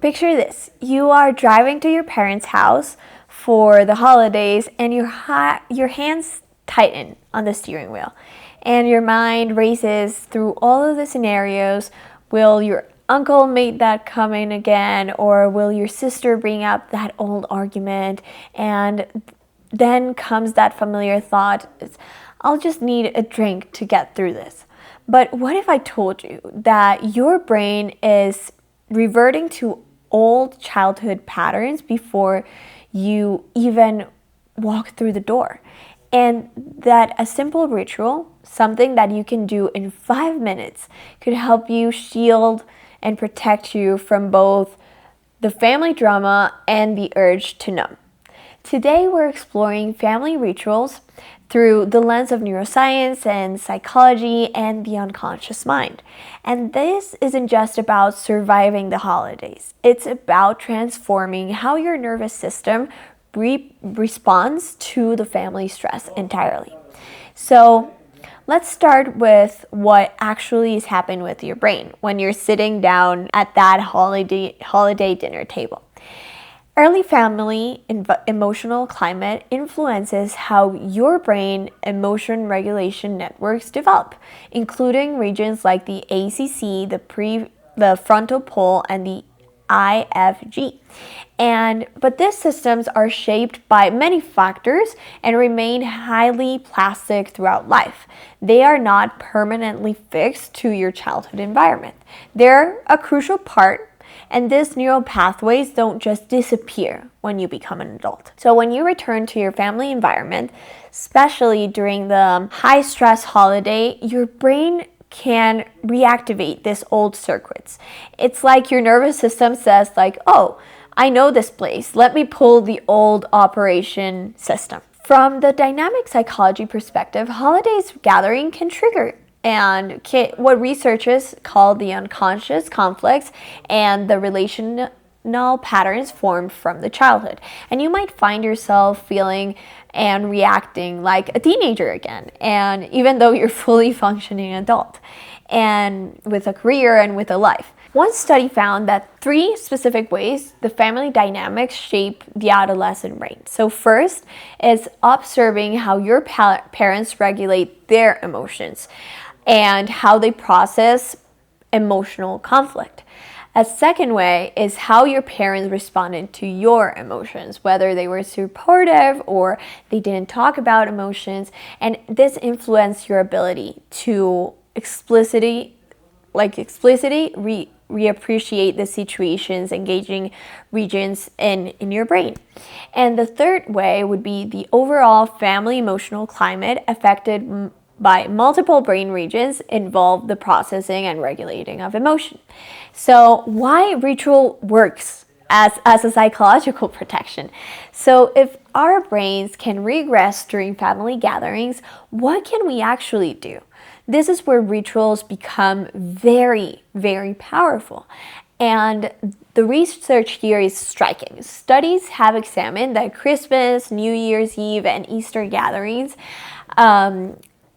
Picture this. You are driving to your parents' house for the holidays and your hands tighten on the steering wheel and your mind races through all of the scenarios. Will your uncle make that comment again, or will your sister bring up that old argument? And then comes that familiar thought, I'll just need a drink to get through this. But what if I told you that your brain is reverting to old childhood patterns before you even walk through the door? And that a simple ritual, something that you can do in 5 minutes, could help you shield and protect you from both the family drama and the urge to numb. Today we're exploring family rituals through the lens of neuroscience and psychology and the unconscious mind. And this isn't just about surviving the holidays. It's about transforming how your nervous system responds to the family stress entirely. So let's start with what actually is happening with your brain when you're sitting down at that holiday dinner table. Early family emotional climate influences how your brain emotion regulation networks develop, including regions like the ACC, the frontal pole, and the IFG. But these systems are shaped by many factors and remain highly plastic throughout life. They are not permanently fixed to your childhood environment. They're a crucial part, and these neural pathways don't just disappear when you become an adult. So when you return to your family environment, especially during the high-stress holiday, your brain can reactivate these old circuits. It's like your nervous system says, like, oh, I know this place. Let me pull the old operation system. From the dynamic psychology perspective, holidays gathering can trigger and what researchers call the unconscious conflicts and the relational patterns formed from the childhood. And you might find yourself feeling and reacting like a teenager again, and even though you're fully functioning adult and with a career and with a life. One study found that 3 specific ways the family dynamics shape the adolescent brain. So first is observing how your parents regulate their emotions and how they process emotional conflict. A second way is how your parents responded to your emotions, whether they were supportive or they didn't talk about emotions, and this influenced your ability to explicitly reappreciate the situations, engaging regions in your brain. And the third way would be the overall family emotional climate affected by multiple brain regions involve the processing and regulating of emotion. So why ritual works as a psychological protection? So if our brains can regress during family gatherings, what can we actually do? This is where rituals become very, very powerful. And the research here is striking. Studies have examined that Christmas, New Year's Eve, and Easter gatherings,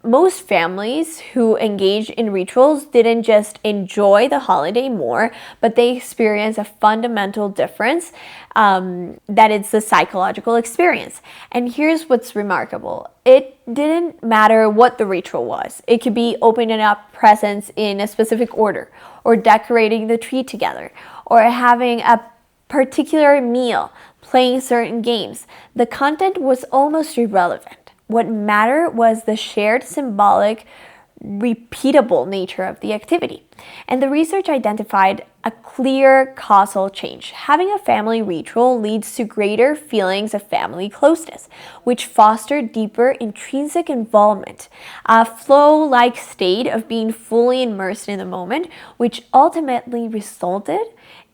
most families who engage in rituals didn't just enjoy the holiday more, but they experience a fundamental difference, that it's the psychological experience. And here's what's remarkable. It didn't matter what the ritual was. It could be opening up presents in a specific order, or decorating the tree together, or having a particular meal, playing certain games. The content was almost irrelevant. What mattered was the shared symbolic, repeatable nature of the activity. And the research identified a clear causal change. Having a family ritual leads to greater feelings of family closeness, which foster deeper intrinsic involvement, a flow-like state of being fully immersed in the moment, which ultimately resulted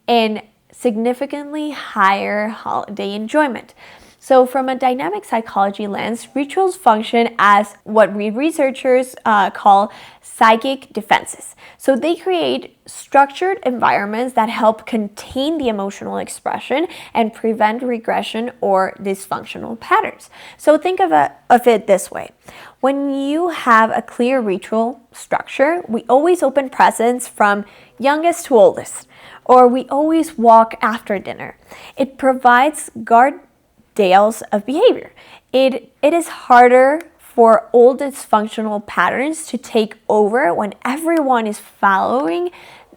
in significantly higher holiday enjoyment. So from a dynamic psychology lens, rituals function as what researchers call psychic defenses. So they create structured environments that help contain the emotional expression and prevent regression or dysfunctional patterns. So think of it this way. When you have a clear ritual structure, we always open presents from youngest to oldest. or we always walk after dinner. It provides guardrails of behavior. It is harder for old dysfunctional patterns to take over when everyone is following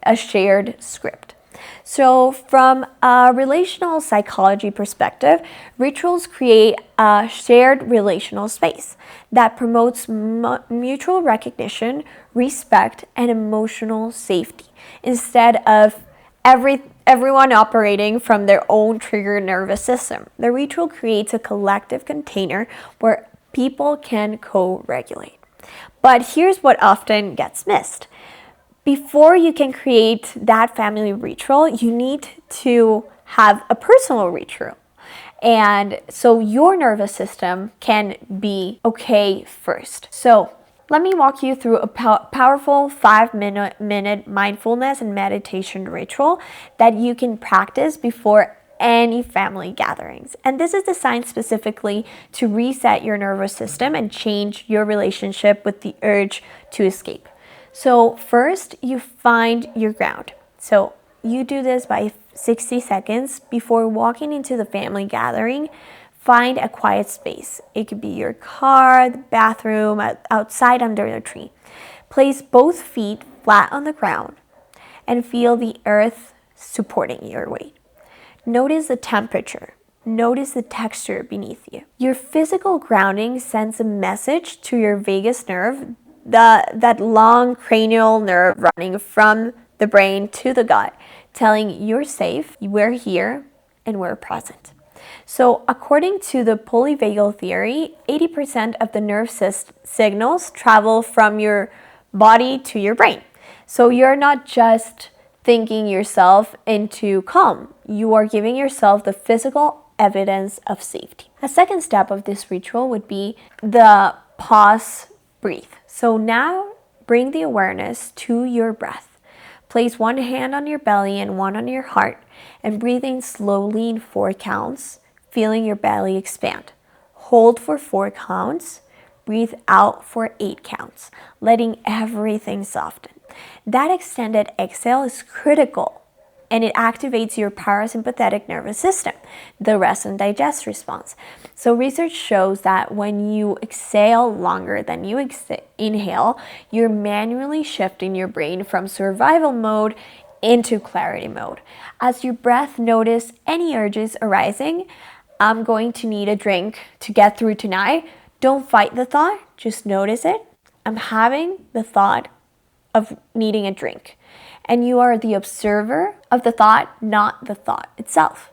a shared script. So from a relational psychology perspective, rituals create a shared relational space that promotes mutual recognition, respect, and emotional safety instead of everyone operating from their own trigger nervous system. The ritual creates a collective container where people can co-regulate. But here's what often gets missed. Before you can create that family ritual, you need to have a personal ritual. And so your nervous system can be okay first. So let me walk you through a powerful 5-minute mindfulness and meditation ritual that you can practice before any family gatherings. And this is designed specifically to reset your nervous system and change your relationship with the urge to escape. So first, you find your ground. So you do this by 60 seconds before walking into the family gathering. Find a quiet space. It could be your car, the bathroom, outside under the tree. Place both feet flat on the ground and feel the earth supporting your weight. Notice the temperature. Notice the texture beneath you. Your physical grounding sends a message to your vagus nerve, that long cranial nerve running from the brain to the gut, telling you're safe, we're here, and we're present. So according to the polyvagal theory, 80% of the nerve signals travel from your body to your brain. So you're not just thinking yourself into calm, you are giving yourself the physical evidence of safety. A second step of this ritual would be the pause, breathe. So now bring the awareness to your breath. Place one hand on your belly and one on your heart and breathe in slowly in 4 counts, feeling your belly expand. Hold for 4 counts, breathe out for 8 counts, letting everything soften. That extended exhale is critical and it activates your parasympathetic nervous system, the rest and digest response. So research shows that when you exhale longer than you inhale, you're manually shifting your brain from survival mode into clarity mode. As your breath notice any urges arising, I'm going to need a drink to get through tonight. Don't fight the thought, just notice it. I'm having the thought of needing a drink. And you are the observer of the thought, not the thought itself.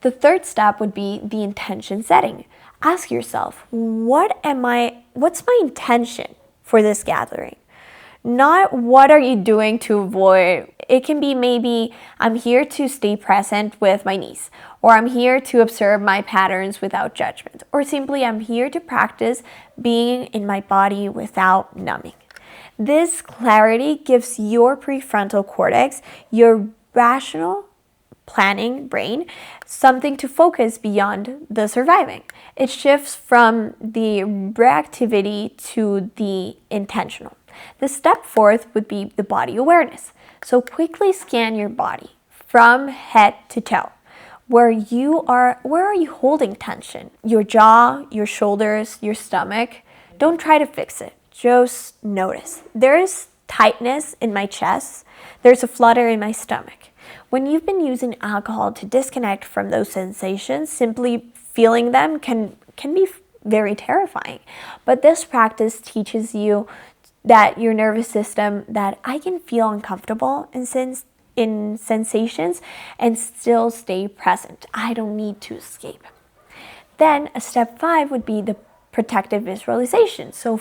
The third step would be the intention setting. Ask yourself, what's my intention for this gathering? Not what are you doing to avoid. It can be maybe I'm here to stay present with my niece, or I'm here to observe my patterns without judgment, or simply I'm here to practice being in my body without numbing. This clarity gives your prefrontal cortex, your rational planning brain, something to focus beyond the surviving. It shifts from the reactivity to the intentional. The step fourth would be the body awareness. So quickly scan your body from head to toe. Where are you holding tension? Your jaw, your shoulders, your stomach. Don't try to fix it. Just notice. There is tightness in my chest. There's a flutter in my stomach. When you've been using alcohol to disconnect from those sensations, simply feeling them can be very terrifying. But this practice teaches you that your nervous system, that I can feel uncomfortable in sensations and still stay present. I don't need to escape. Then a step 5 would be the protective visualization. So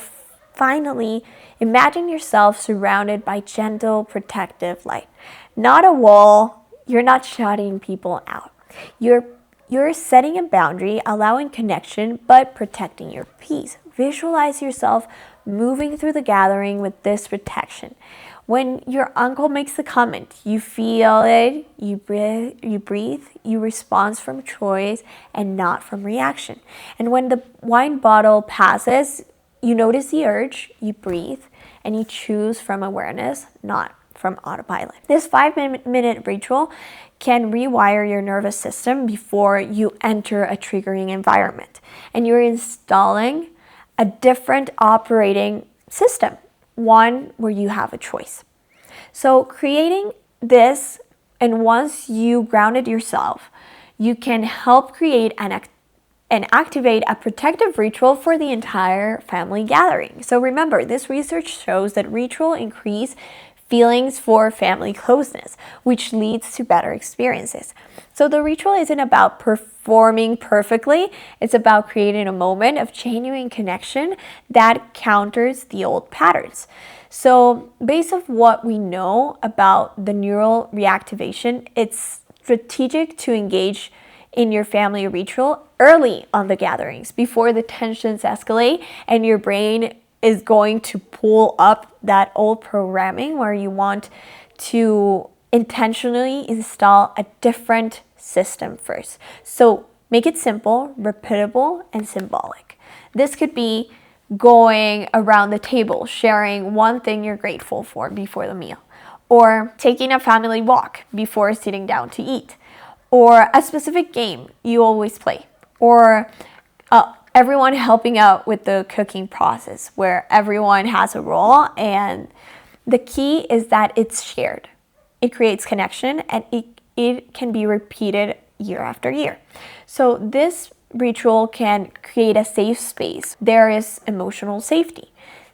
finally, imagine yourself surrounded by gentle, protective light. Not a wall. You're not shutting people out. You're setting a boundary, allowing connection, but protecting your peace. Visualize yourself moving through the gathering with this protection. When your uncle makes a comment, you feel it, you breathe, you respond from choice and not from reaction. And when the wine bottle passes, you notice the urge, you breathe, and you choose from awareness, not from autopilot. This 5-minute ritual can rewire your nervous system before you enter a triggering environment. And you're installing a different operating system, one where you have a choice. So creating this, and once you grounded yourself, you can help create and activate a protective ritual for the entire family gathering. So remember, this research shows that ritual increase feelings for family closeness, which leads to better experiences. So the ritual isn't about performing perfectly, it's about creating a moment of genuine connection that counters the old patterns. So based on what we know about the neural reactivation, it's strategic to engage in your family ritual early on the gatherings before the tensions escalate and your brain is going to pull up that old programming where you want to intentionally install a different system first. So make it simple, repeatable, and symbolic. This could be going around the table, sharing one thing you're grateful for before the meal, or taking a family walk before sitting down to eat, or a specific game you always play, or everyone helping out with the cooking process where everyone has a role, and the key is that it's shared. It creates connection and it can be repeated year after year. So this ritual can create a safe space. There is emotional safety.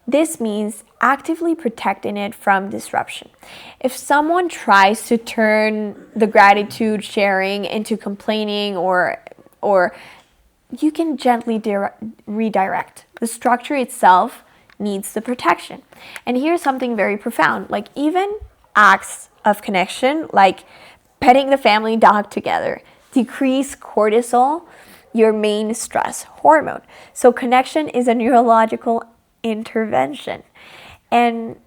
This means actively protecting it from disruption. If someone tries to turn the gratitude sharing into complaining or you can gently redirect. The structure itself needs the protection. And here's something very profound, like even acts of connection, like petting the family dog together, decrease cortisol, your main stress hormone. So connection is a neurological intervention. And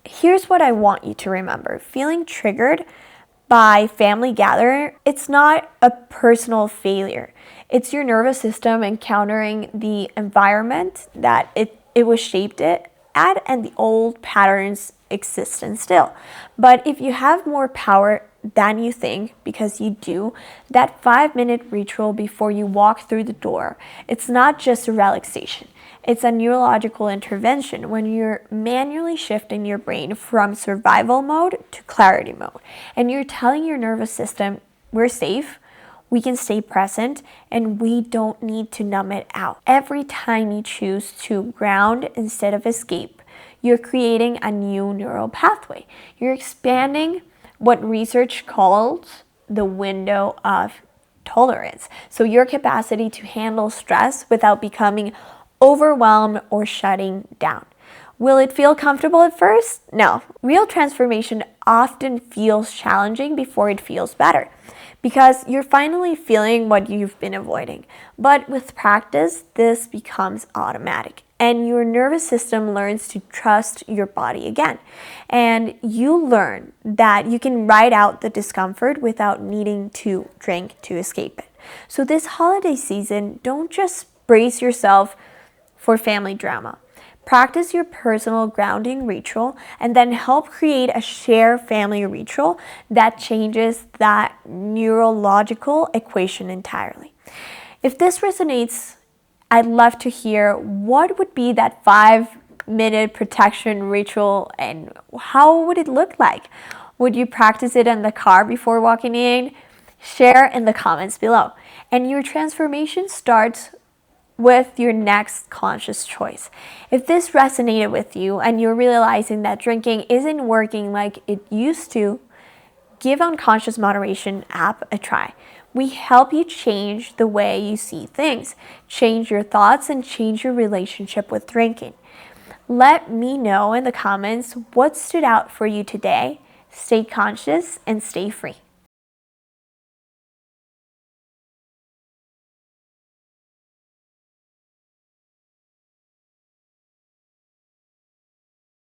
here's what I want you to remember. Feeling triggered by family gathering, it's not a personal failure. It's your nervous system encountering the environment that it was shaped at, and the old patterns exist and still. But if you have more power than you think, because you do, that 5-minute ritual before you walk through the door, it's not just a relaxation. It's a neurological intervention when you're manually shifting your brain from survival mode to clarity mode. And you're telling your nervous system, we're safe, we can stay present, and we don't need to numb it out. Every time you choose to ground instead of escape, you're creating a new neural pathway. You're expanding what research calls the window of tolerance. So your capacity to handle stress without becoming overwhelmed or shutting down. Will it feel comfortable at first? No. Real transformation often feels challenging before it feels better, because you're finally feeling what you've been avoiding. But with practice, this becomes automatic, and your nervous system learns to trust your body again. And you learn that you can ride out the discomfort without needing to drink to escape it. So this holiday season, don't just brace yourself for family drama. Practice your personal grounding ritual and then help create a shared family ritual that changes that neurological equation entirely. If this resonates, I'd love to hear what would be that 5-minute protection ritual and how would it look like? Would you practice it in the car before walking in? Share in the comments below. And your transformation starts with your next conscious choice. If this resonated with you and you're realizing that drinking isn't working like it used to, give Unconscious Moderation app a try. We help you change the way you see things, change your thoughts, and change your relationship with drinking. Let me know in the comments what stood out for you today. Stay conscious and stay free.